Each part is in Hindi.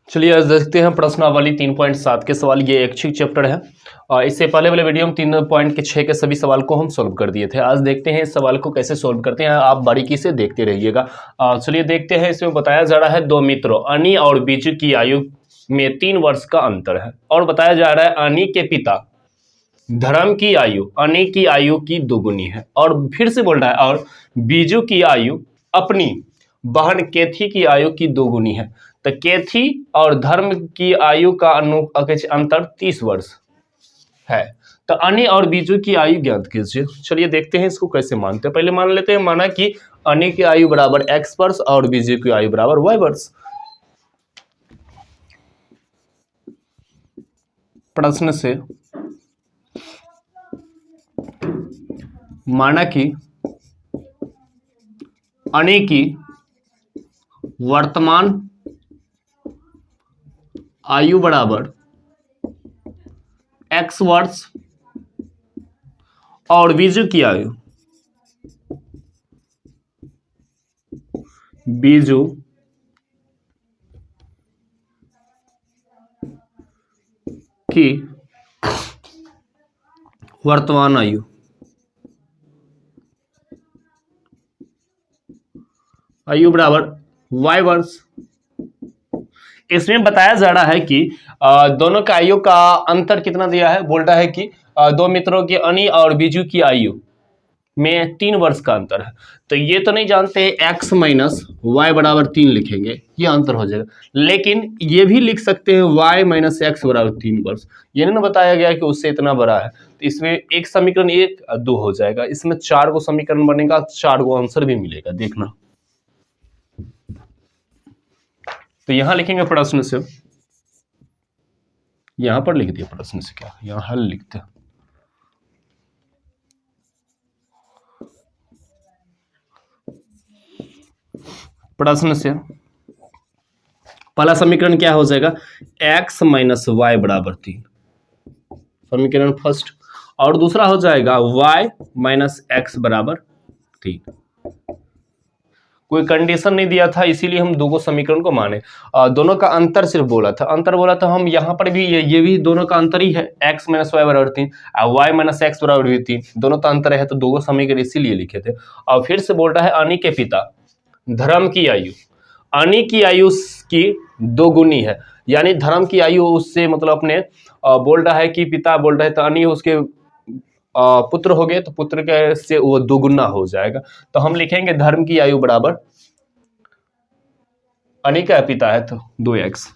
चलिए आज देखते हैं प्रश्नावली 3.7 के सवाल। ये ऐच्छिक चैप्टर है और इससे पहले वाले वीडियो में 3.6 के सभी सवाल को हम सोल्व कर दिए थे। आज देखते हैं इस सवाल को कैसे सोल्व करते हैं, आप बारीकी से देखते रहिएगा। चलिए देखते हैं। इसमें बताया जा रहा है दो मित्रों अनी और बीजू की आयु में 3 वर्ष का अंतर है और बताया जा रहा है अनी के पिता धर्म की आयु अनी की आयु की दोगुनी है और फिर से बोल रहा है और बीजू की आयु अपनी बहन केथी की आयु की दोगुनी है। तो केथी और धर्म की आयु का अंतर 30 वर्ष है। तो अनी और बीजू की आयु ज्ञात कीजिए। चलिए देखते हैं इसको कैसे मानते हैं। पहले मान लेते हैं, माना कि अनी की आयु बराबर x वर्ष और बीजू की आयु बराबर y वर्ष। प्रश्न से माना कि अनी की वर्तमान आयु बराबर x वर्ष और बीजू की आयु बीजू की वर्तमान आयु बराबर y वर्ष। इसमें बताया जा रहा है कि दोनों का आयु का अंतर कितना दिया है। बोल रहा है कि दो मित्रों की अनी और बीजू की आयु में 3 वर्ष का अंतर है। तो ये तो नहीं जानते x माइनस वाई बराबर 3 लिखेंगे, ये अंतर हो जाएगा। लेकिन ये भी लिख सकते हैं y माइनस एक्स बराबर 3 वर्ष। ये नहीं बताया गया कि उससे इतना बड़ा है। तो इसमें एक समीकरण 1 2 हो जाएगा। इसमें 4 गो समीकरण बनेगा, 4 गो आंसर भी मिलेगा। देखना, तो यहां लिखेंगे प्रश्न से, यहां पर लिख दिया प्रश्न से, क्या यहां हल लिखते हैं। प्रश्न से पहला समीकरण क्या हो जाएगा, x माइनस वाई बराबर 3, समीकरण फर्स्ट। और दूसरा हो जाएगा y माइनस एक्स बराबर 3। कोई कंडीशन नहीं दिया था, इसीलिए हम दो समीकरण को माने। दोनों का अंतर सिर्फ बोला था, अंतर बोला था हम यहाँ पर भी ये भी दोनों का अंतर ही है, x माइनस वाई बराबर 3 और y माइनस एक्स बराबर भी 3, दोनों का अंतर है। तो दो समीकरण इसीलिए लिखे थे। और फिर से बोल रहा है अनी के पिता धर्म की आयु अनी की आयु की दोगुनी है, यानी धर्म की आयु उससे मतलब अपने बोल रहा है कि पिता बोल रहे, तो अनी उसके पुत्र हो गए, तो पुत्र के से वो दोगुना हो जाएगा। तो हम लिखेंगे धर्म की आयु बराबर अनी का पिता है तो 2x,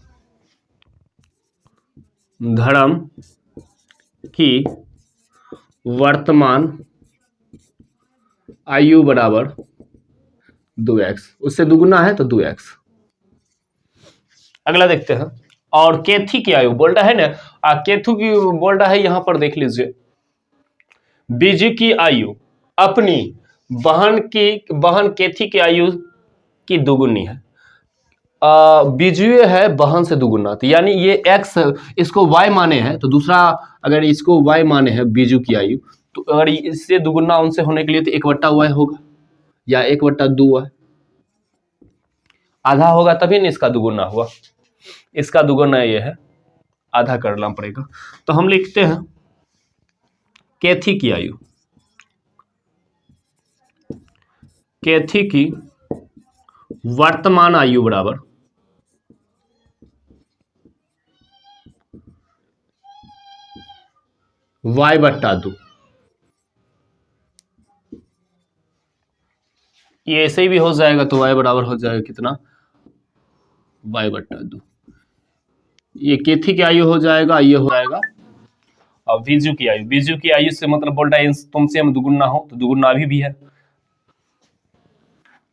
धर्म की वर्तमान आयु बराबर 2x, उससे दुगुना है तो 2x। अगला देखते हैं। और केथी की आयु बोल रहा है ना, केथू की बोल रहा है, यहां पर देख लीजिए, बीजू की आयु अपनी बहन केथी की आयु की दोगुनी है। बीजू है बहन से दुगुना, तो यानी ये x इसको y माने हैं, तो दूसरा अगर इसको y माने हैं बीजू की आयु, तो अगर इससे दुगुना उनसे होने के लिए तो 1/y होगा या 1/2y, आधा होगा तभी ना इसका दुगुना हुआ। इसका दुगुना ये है, आधा करना पड़ेगा। तो हम लिखते हैं केथी की आयु, केथी की वर्तमान आयु बराबर y/2। ये ऐसे ही भी हो जाएगा, तो y बराबर हो जाएगा कितना, y/2। ये केथी की आयु हो जाएगा, ये हो जाएगा और बीजू की आयु, बीजू की आयु से मतलब बोल रहा है तुमसे हम दुगुना हो, तो दुगुना अभी भी है,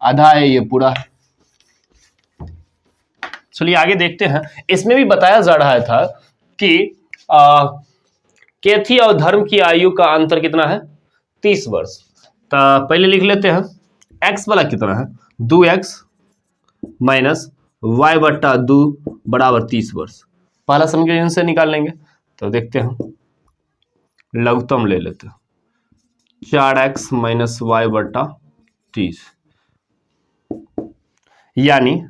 आधा है, ये पूरा है। चलिए आगे देखते हैं। इसमें भी बताया जा रहा था कि केथी और धर्म की आयु का अंतर कितना है, 30 वर्ष। तो पहले लिख लेते हैं, x वाला कितना है, 2x माइनस y/2 बराबर 30 वर्ष। पहला समीकरण से निकाल लेंगे। तो देखते हैं, लघुत्तम ले लेते हैं, 4x माइनस y/30, यानी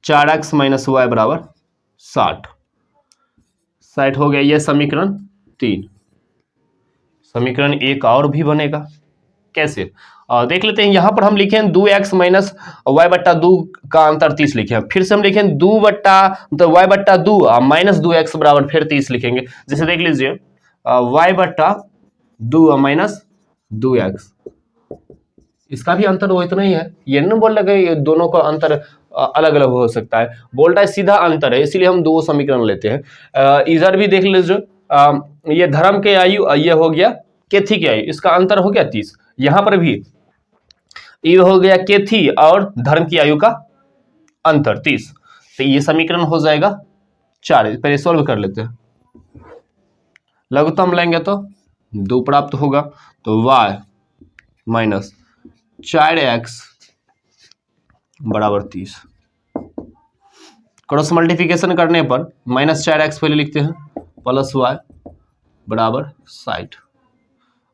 4x माइनस वाई बराबर 60। 60 हो गया, यह समीकरण 3। समीकरण 1 और भी बनेगा, कैसे देख लेते हैं। यहां पर हम लिखे हैं 2x माइनस वाई बट्टा 2 का अंतर 30 लिखे हैं। फिर से हम लिखें 2 बट्टा मतलब वाई बट्टा 2 माइनस 2x बराबर फिर 30 लिखेंगे। जैसे देख लीजिए वाई बट्टा 2 माइनस 2x, इसका भी अंतर वो इतना ही है। ये नहीं बोल लगे ये दोनों का अंतर अलग अलग हो सकता है, बोल रहा है सीधा अंतर है, इसीलिए हम दो समीकरण लेते हैं। इधर भी देख लीजिए ये धर्म के आयु, ये हो गया केथी की आयु, इसका अंतर हो गया 30। यहां पर भी ये हो गया केथी और धर्म की आयु का अंतर 30, तो ये समीकरण हो जाएगा 4। पहले सोल्व कर लेते हैं। लघुत्तम लेंगे तो 2 प्राप्त होगा, तो y माइनस 4x बराबर 30। क्रॉस मल्टीप्लिकेशन करने पर माइनस 4x पहले लिखते हैं प्लस y बराबर 60।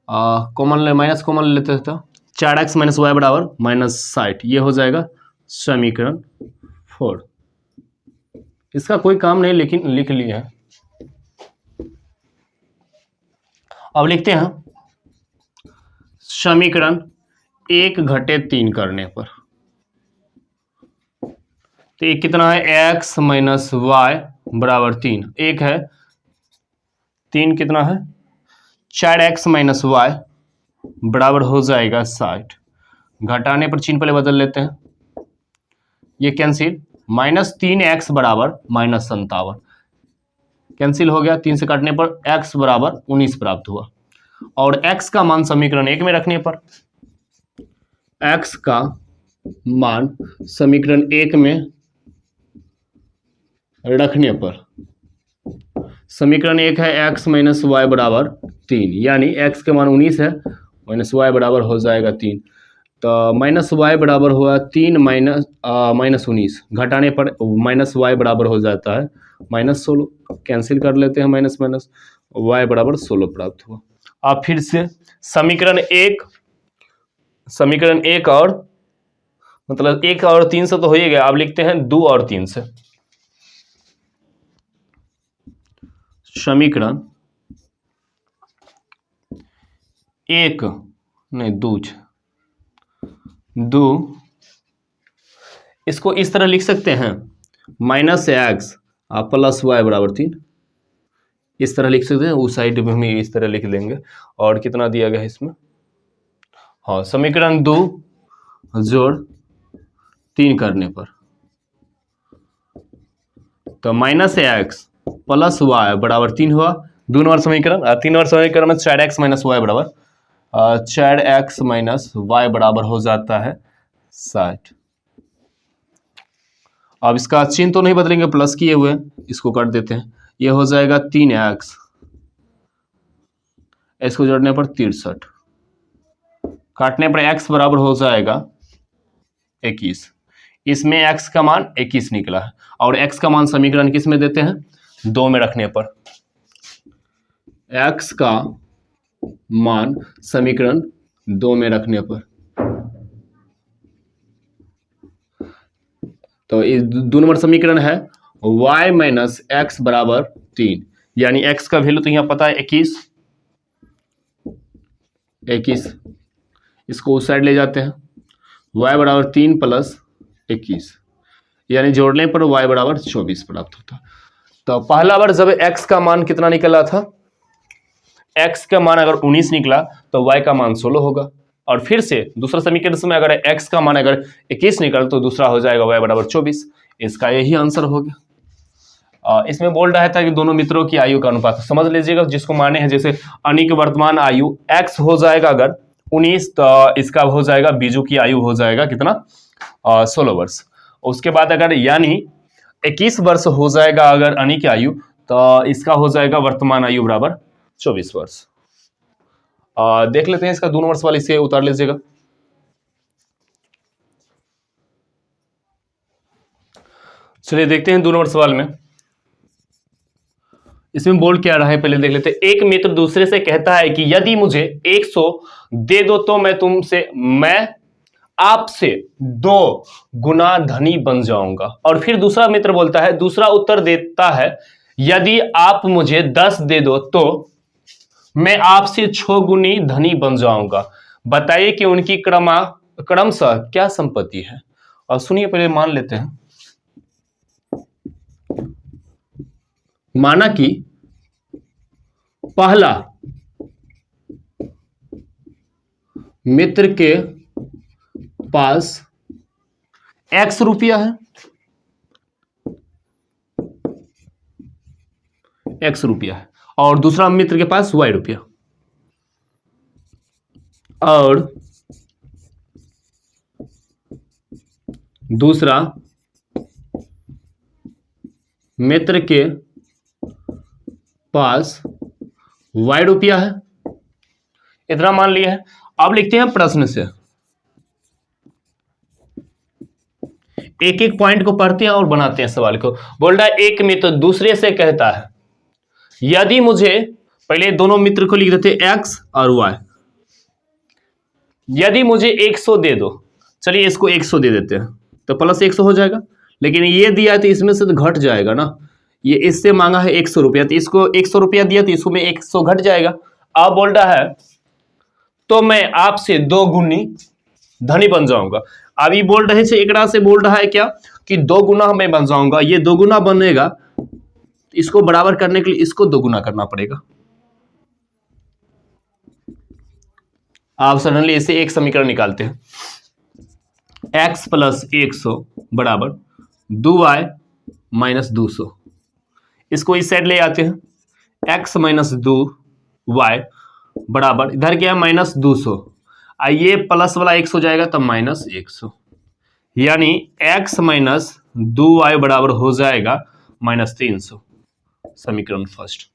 कॉमन ले, माइनस कॉमन लेते हैं तो 4x माइनस वाई बराबर माइनस 60, ये हो जाएगा समीकरण 4। इसका कोई काम नहीं लेकिन लिख लिया है। अब लिखते हैं समीकरण 1 घटे 3 करने पर, तो ये कितना है x माइनस वाई बराबर 3, एक है 3 कितना है 4x माइनस वाई बराबर हो जाएगा 60। घटाने पर चिन्ह पहले बदल लेते हैं, ये कैंसिल, माइनस 3x बराबर माइनस 57 कैंसिल हो गया। 3 से काटने पर x बराबर 19 प्राप्त हुआ। और x का मान समीकरण 1 में रखने पर, x का मान समीकरण 1 में रखने पर समीकरण 1 है x माइनस वाई बराबर 3, यानी x का मान 19 है, माइनस वाई बराबर हो जाएगा 3, तो माइनस वाई बराबर हुआ 3 माइनस 19, घटाने पर माइनस वाई बराबर हो जाता है माइनस 16, कैंसिल कर लेते हैं माइनस माइनस, y बराबर 16 प्राप्त हुआ। अब फिर से समीकरण 1 और मतलब 1 और 3 से तो हो ही गया, अब लिखते हैं 2 और 3 से। समीकरण 1 नहीं 2 इसको इस तरह लिख सकते हैं माइनस एक्स प्लस वाई बराबर 3, इस तरह लिख सकते हैं। उस साइड में हम इस तरह लिख देंगे। और कितना दिया गया है इसमें, हाँ समीकरण 2 जोड़ 3 करने पर, तो माइनस एक्स प्लस वाई बराबर 3 हुआ। 2 नंबर समीकरण, 3 नंबर समीकरण में 4x माइनस वाई बराबर 4x माइनस वाई बराबर हो जाता है 60। अब इसका चिन्ह तो नहीं बदलेंगे, प्लस किए हुए इसको काट देते हैं, ये हो जाएगा 3x, इसको जोड़ने पर 63, काटने पर x बराबर हो जाएगा 21। इसमें x का मान 21 निकला है, और x का मान समीकरण किस में देते हैं 2 में रखने पर, x का मान समीकरण 2 में रखने पर, तो इस 2 नंबर समीकरण है y माइनस एक्स बराबर 3, यानी x का वैल्यू तो यहाँ पता है 21, इसको उस साइड ले जाते हैं, y बराबर 3 प्लस 21, यानी जोड़ने पर y बराबर 24 प्राप्त होता। तो पहला बार जब x का मान कितना निकला था, x का मान अगर 19 निकला तो y का मान 16 होगा। और फिर से दूसरा समीकरण में अगर x का मान अगर 21 निकला तो दूसरा हो जाएगा y बराबर 24। इसका यही आंसर हो गया। इसमें बोल रहा था कि दोनों मित्रों की आयु का अनुपात समझ लीजिएगा, जिसको माने हैं जैसे अनी की वर्तमान आयु x हो जाएगा अगर 19, तो इसका हो जाएगा बीजू की आयु हो जाएगा कितना 16 वर्ष। उसके बाद अगर यानी 21 वर्ष हो जाएगा अगर अनी की आयु, तो इसका हो जाएगा वर्तमान आयु बराबर 24 वर्ष। देख लेते हैं इसका 2 नंबर सवाल, इसे उतार लीजिएगा। चलिए देखते हैं 2 नंबर सवाल में, इसमें बोल क्या रहा है पहले देख लेते हैं। एक मित्र दूसरे से कहता है कि यदि मुझे 100 दे दो तो मैं आपसे 2 गुना धनी बन जाऊंगा। और फिर दूसरा मित्र बोलता है, दूसरा उत्तर देता है, यदि आप मुझे 10 दे दो तो मैं आपसे 6 गुनी धनी बन जाऊंगा। बताइए कि उनकी क्रमशः क्या संपत्ति है। और सुनिए, पहले मान लेते हैं। माना कि पहला मित्र के पास x रुपया है, x रुपया है, और दूसरा मित्र के पास y रुपया, और दूसरा मित्र के पास y रुपया है। इतना मान लिया है। अब लिखते हैं प्रश्न से, एक एक पॉइंट को पढ़ते हैं और बनाते हैं सवाल को। बोल रहा है, एक मित्र दूसरे से कहता है, यदि मुझे, पहले दोनों मित्र को लिख देते x और y, यदि मुझे 100 दे दो, चलिए इसको 100 दे देते हैं तो प्लस 100 हो जाएगा। लेकिन ये दिया है तो इसमें से तो घट जाएगा ना, ये इससे मांगा है 100 रुपया, तो इसको 100 रुपया दिया तो इसमें 100 घट जाएगा। अब बोल रहा है, तो मैं आपसे 2 गुनी धनी बन जाऊंगा। अभी बोल रहे थे, एक से बोल रहा है क्या कि 2 गुना मैं बन जाऊंगा। ये 2 गुना बनेगा, इसको बराबर करने के लिए इसको 2 गुना करना पड़ेगा। आप सडनली इसे एक समीकरण निकालते हैं, x प्लस 100 बराबर 2y माइनस 200। इसको इस साइड ले आते हैं, x माइनस 2y बराबर, इधर क्या है माइनस 200, ये प्लस वाला 100 जाएगा तब माइनस 100, यानी x माइनस 2y बराबर हो जाएगा माइनस 300। समीकरण फर्स्ट।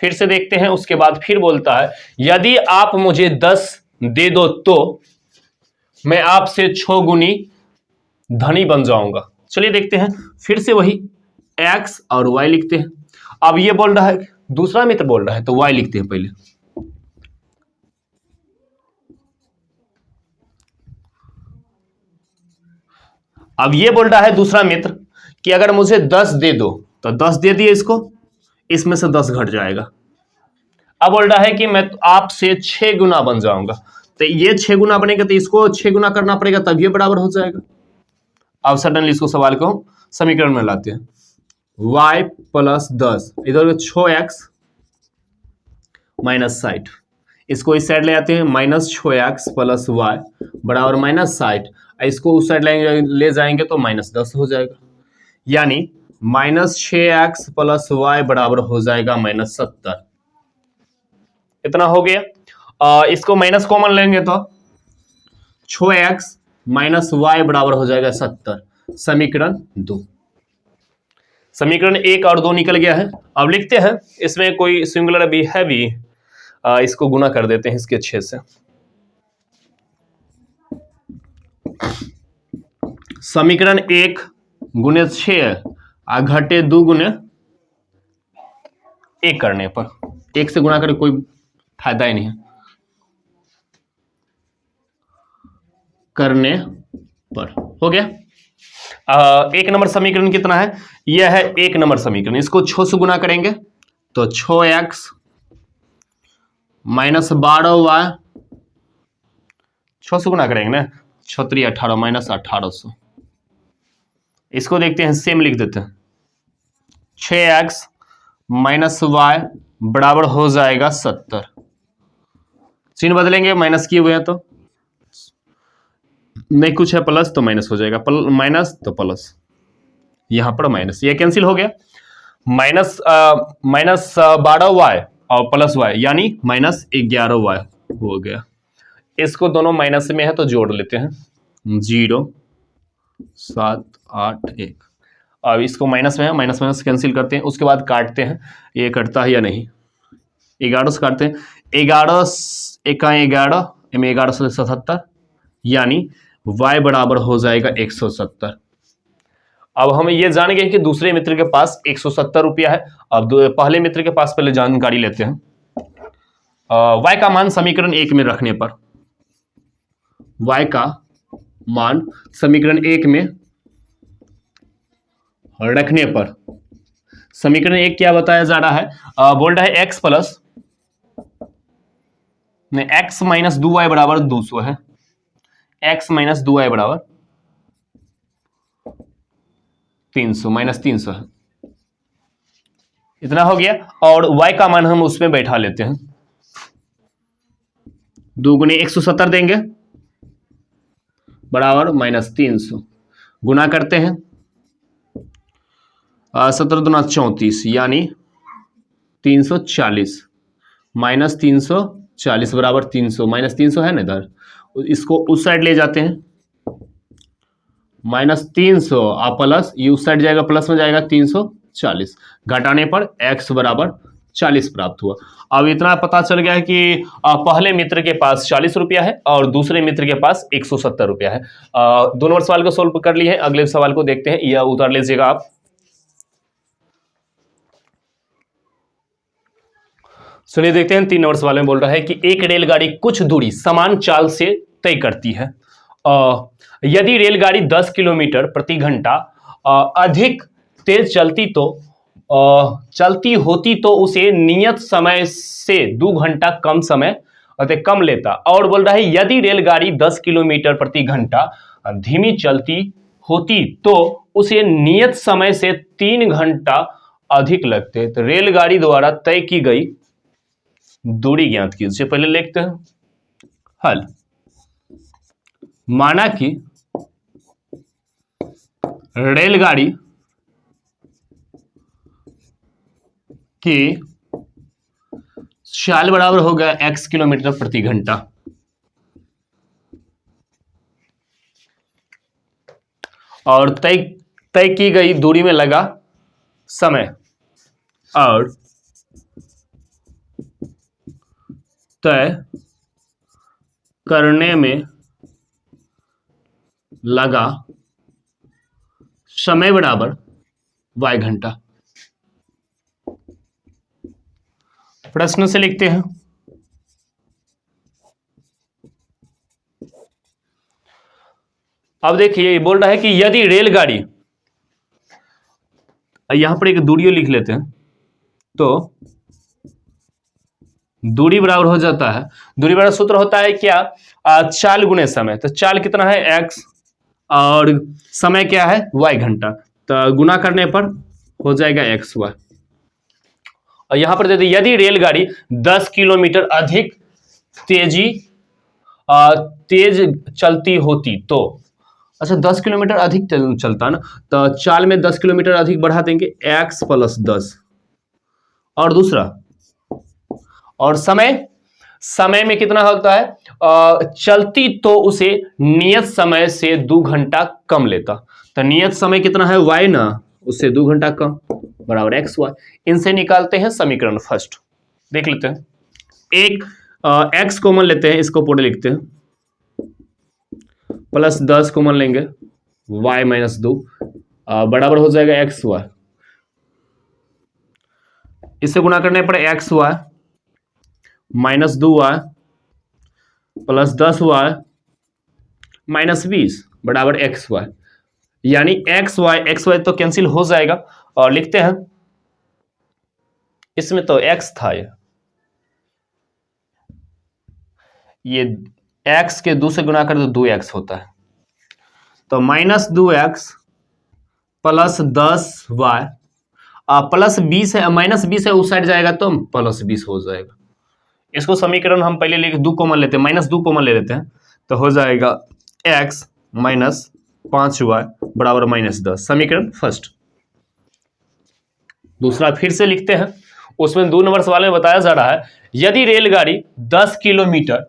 फिर से देखते हैं, उसके बाद फिर बोलता है, यदि आप मुझे 10 दे दो तो मैं आपसे 6 गुनी धनी बन जाऊंगा। चलिए देखते हैं, फिर से वही x और y लिखते हैं। अब ये बोल रहा है, दूसरा मित्र बोल रहा है तो y लिखते हैं पहले। अब ये बोल रहा है दूसरा मित्र कि अगर मुझे 10 दे दो, तो 10 दे दिए इसको, इसमें से 10 घट जाएगा। अब बोल रहा है कि मैं आपसे 6 गुना बन जाऊंगा, तो ये 6 गुना बनेगा तो इसको 6 गुना करना पड़ेगा, तब ये बराबर हो जाएगा। अब सडनली इसको सवाल को समीकरण में लाते हैं, y प्लस 10, इधर 6x माइनस 60, इसको इस साइड ले आते हैं, माइनस 6x प्लस y बराबर माइनस 60, इसको उस साइड ले जाएंगे तो माइनस 10 हो जाएगा, यानी माइनस 6x प्लस y बराबर हो जाएगा माइनस 70। इतना हो गया। इसको माइनस कॉमन लेंगे तो 6x माइनस y बराबर हो जाएगा 70। समीकरण 2। समीकरण 1 और 2 निकल गया है। अब लिखते हैं, इसमें कोई सिंगुलर भी है भी, इसको गुना कर देते हैं इसके 6 से। समीकरण 1 गुने 6 घटे 2 गुने 1 करने पर, 1 से गुणा करके कोई फायदा ही नहीं है, करने पर हो गया। 1 नंबर समीकरण कितना है, यह है 1 नंबर समीकरण। इसको 6 से गुना करेंगे तो 6x माइनस 12y, 6 से गुना करेंगे ना, 6 3 18 माइनस 1800। इसको देखते हैं, सेम लिख देते हैं, 6x माइनस y बराबर हो जाएगा 70। चिन्ह बदलेंगे, माइनस किए हुए हैं तो नहीं, कुछ है प्लस तो माइनस हो जाएगा, माइनस तो प्लस, यहां पर माइनस, ये कैंसिल हो गया। माइनस 12y और प्लस y यानी माइनस 11y हो गया। इसको दोनों माइनस में है तो जोड़ लेते हैं, 0 7 8 1। अब इसको माइनस में है, माइनस माइनस कैंसिल करते हैं, उसके बाद काटते हैं, ये कटता है या नहीं, 11 से काटते हैं, 11 एका 11 में 11 से 77, यानी y बराबर हो जाएगा 170। अब हम ये जान गए कि दूसरे मित्र के पास 170 रुपया है। अब पहले मित्र के पास पहले जानकारी लेते हैं। y का मान समीकरण 1 में रखने पर y का मान समीकरण 1 में रखने पर, समीकरण 1 क्या बताया जा रहा है, बोल रहा है x plus x minus 2y बराबर 200 है, x माइनस 2y बराबर 300 माइनस 300 है, इतना हो गया। और y का मान हम उसमें बैठा लेते हैं, 2 गुने 170 देंगे बराबर माइनस 300, गुना करते हैं 17 दूना 34 यानी 340 माइनस 340 बराबर 300, माइनस 300 है ना इधर, इसको उस साइड ले जाते हैं, माइनस 300 और प्लस ये उस साइड जाएगा, प्लस में जाएगा 340, घटाने पर x बराबर 40 प्राप्त हुआ। अब इतना पता चल गया है कि पहले मित्र के पास 40 रुपया है और दूसरे मित्र के पास 170 रुपया है। दोनों नंबर सवाल को सोल्व कर लिए हैं, अगले सवाल को देखते हैं, यह उतार लीजिएगा आप। सुनिए देखते हैं, 3 नंबर सवाल में बोल रहा है कि एक रेलगाड़ी कुछ दूरी समान चाल से तय करती है, यदि रेलगाड़ी 10 किलोमीटर प्रति घंटा अधिक तेज चलती होती तो उसे नियत समय से 2 घंटा कम समय अतः कम लेता। और बोल रहा है यदि रेलगाड़ी 10 किलोमीटर प्रति घंटा धीमी चलती होती तो उसे नियत समय से 3 घंटा अधिक लगते। तो रेलगाड़ी द्वारा तय की गई दूरी ज्ञात कीजिए। पहले लिखते हैं हल। माना कि रेलगाड़ी की चाल बराबर हो गया x किलोमीटर प्रति घंटा, और तय की गई दूरी में लगा समय, और तय करने में लगा समय बराबर y घंटा। प्रश्न से लिखते हैं, अब देखिए बोल रहा है कि यदि रेलगाड़ी, यहां पर एक दूरी लिख लेते हैं, तो दूरी बराबर हो जाता है, दूरी बराबर सूत्र होता है क्या, चाल गुने समय। तो चाल कितना है x और समय क्या है y घंटा, तो गुना करने पर हो जाएगा xy। और यहां पर देते यदि रेलगाड़ी 10 किलोमीटर अधिक तेज चलती होती तो, अच्छा 10 किलोमीटर अधिक चलता ना, तो चाल में 10 किलोमीटर अधिक बढ़ा देंगे x प्लस 10, और दूसरा, और समय में कितना होता है, चलती तो उसे नियत समय से 2 घंटा कम लेता। तो नियत समय कितना है y ना, उससे 2 घंटा कम बराबर xy। इनसे निकालते हैं समीकरण फर्स्ट, देख लेते हैं। एक x कॉमन लेते हैं, इसको पूरे लिखते हैं, प्लस 10 कॉमन लेंगे y माइनस 2 बराबर हो जाएगा xy। इससे गुना करने पर xy minus 2y plus 10y minus 20 बराबर xy, यानी xy तो कैंसिल हो जाएगा, और लिखते हैं, इसमें तो x था, ये x के 2 से गुना कर तो 2x होता है, तो minus 2x plus 10y plus 20 है, माइनस 20 है, उस साइड जाएगा तो प्लस 20 हो जाएगा। इसको समीकरण हम पहले लेके 2 कॉमन लेते हैं, माइनस 2 कॉमन ले लेते हैं, तो हो जाएगा x माइनस 5y बराबर माइनस 10, समीकरण फर्स्ट। दूसरा फिर से लिखते हैं, उसमें 2 नंबर सवाल में बताया जा रहा है यदि रेलगाड़ी 10 किलोमीटर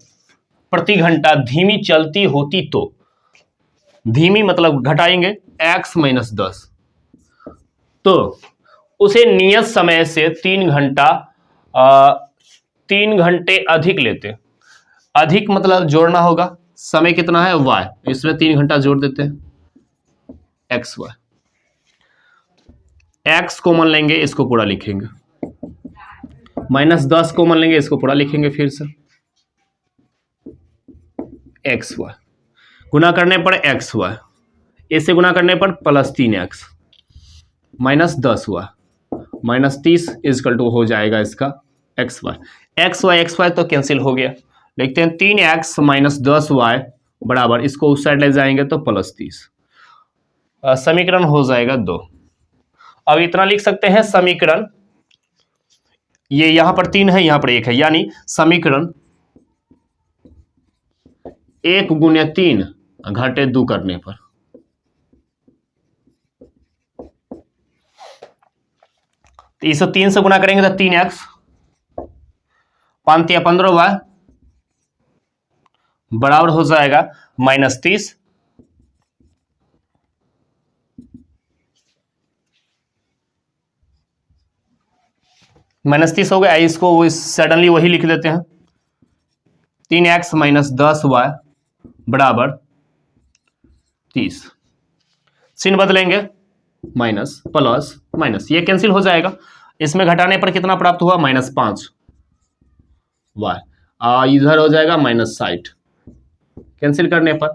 प्रति घंटा धीमी चलती होती तो, धीमी मतलब घटाएंगे x माइनस 10, तो उसे नियत समय से 3 घंटे अधिक लेते। अधिक मतलब जोड़ना होगा, समय कितना है y, इसमें 3 घंटा जोड़ देते हैं xy। x कॉमन लेंगे, इसको पूरा लिखेंगे, माइनस 10 कॉमन लेंगे, इसको पूरा लिखेंगे फिर से xy। गुना करने पर एक्स हुआ, इससे गुना करने पर +3x माइनस 10 हुआ, -30 इजकल टू हो जाएगा इसका एक्स वाई तो कैंसिल हो गया। लिखते हैं 3x माइनस 10y बराबर, इसको उस साइड ले जाएंगे तो +30, समीकरण हो जाएगा 2। अब इतना लिख सकते हैं समीकरण, ये यहां पर 3 है, यहां पर 1 है, यानी समीकरण 1 गुने 3 घटे 2 करने पर, तो इसे 3 से गुना करेंगे तो 3x 5 या 15y बराबर हो जाएगा -30, -30 हो गया। इसको सडनली वही लिख देते हैं, 3x माइनस 10y बराबर 30, चिन्ह बदलेंगे, माइनस प्लस माइनस, ये कैंसिल हो जाएगा। इसमें घटाने पर कितना प्राप्त हुआ, -5y, इधर हो जाएगा -60, कैंसिल करने पर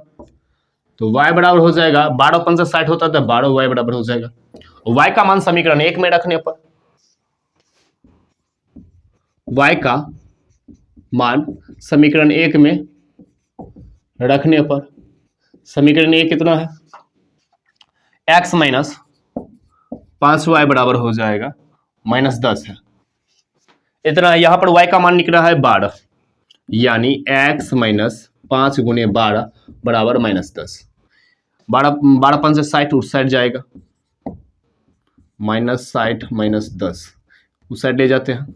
तो y बराबर हो जाएगा 12 5 से 60 होता है, 12y बराबर हो जाएगा। y का मान समीकरण 1 में रखने पर, y का मान समीकरण 1 में रखने पर, समीकरण 1 कितना है, x माइनस 5y बराबर हो जाएगा -10 है, इतना। यहां पर y का मान निकला है 12, यानी x माइनस 5 गुने 12 बराबर -10, 12 5 से 60 उस साइड जाएगा, -60 -10 उस साइड ले जाते हैं,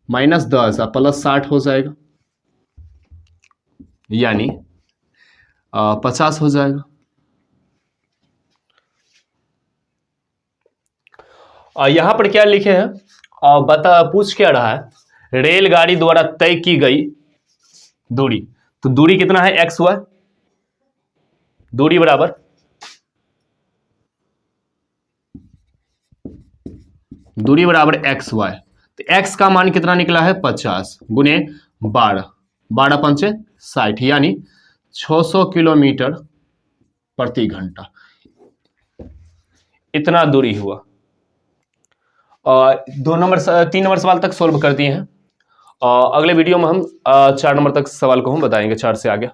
-10 +60 हो जाएगा, यानी 50 हो जाएगा। यहां पर क्या लिखे हैं, पूछ क्या रहा है, रेलगाड़ी द्वारा तय की गई दूरी, तो दूरी कितना है, XY, दूरी बराबर XY, तो x का मान कितना निकला है, 50 गुने 12, 12 पंचे 60, यानी 600 किलोमीटर प्रति घंटा, इतना दूरी हुआ। 3 नंबर सवाल तक सोल्व कर दिए हैं। अगले वीडियो में हम 4 नंबर तक सवाल को हम बताएंगे, 4 से आगे।